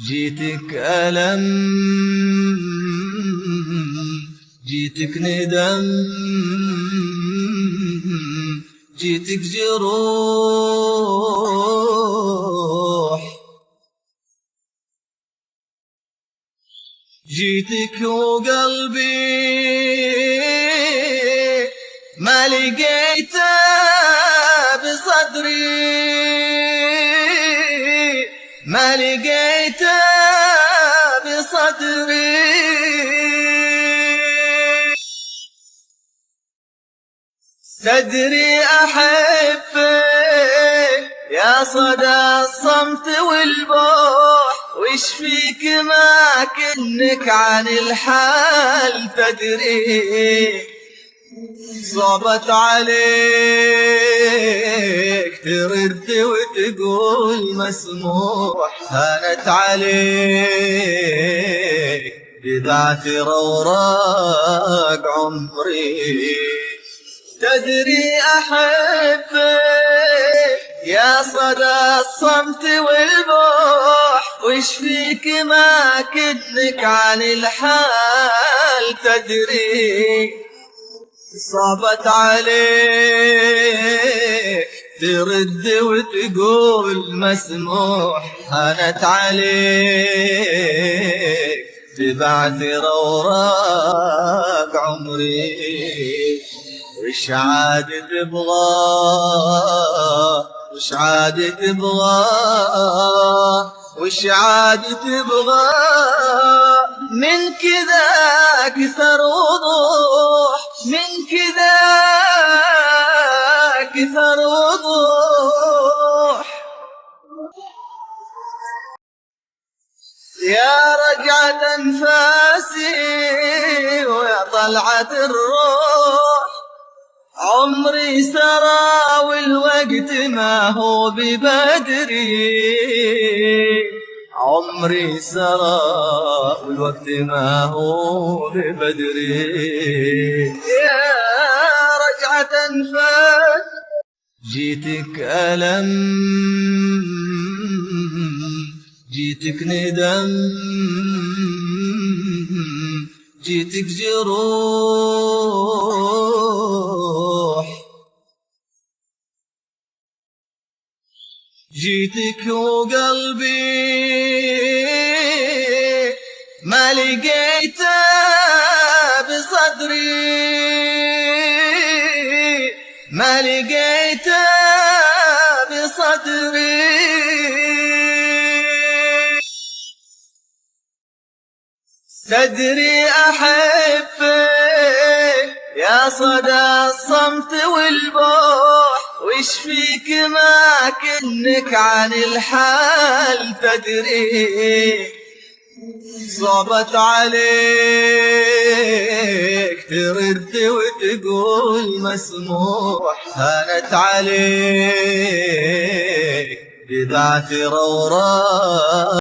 جيتك ألم، جيتك ندم، جيتك جروح، جيتك وقلبي ما لقيته بصدري، ما لقيته بصدري. تدري أحبك يا صدى الصمت والبوح، وش فيك ما كنك عن الحال تدري. صعبت عليك ترد وتقول مسموح، هانت عليك بذات روراق عمري. تدري أحبك يا صدى الصمت والبوح، وش فيك ما كدنك عن الحال تدري. صعبت عليك ترد وتقول مسموح، هانت عليك ببعث روراق عمري. وش عاد تبغى، وش عاد تبغى، وش عاد تبغى من كذا أكثر وضوح، من كذا أكثر وضوح. يا رجعة أنفاسي ويا طلعة الروح، عمري سرى والوقت ما هو ببدري، عمري سرى والوقت ما هو ببدري. يا رجعة أنفاس جيتك ألم، جيتك ندم، جيتك جروح، جيتك وقلبي ما لقيته بصدري، ما لقيته بصدري. تدري أحبك يا صدى الصمت والبوح، وش فيك ما كنك عن الحال تدري. صعبت عليك ترد وتقول مسموح، هانت عليك بذات روراق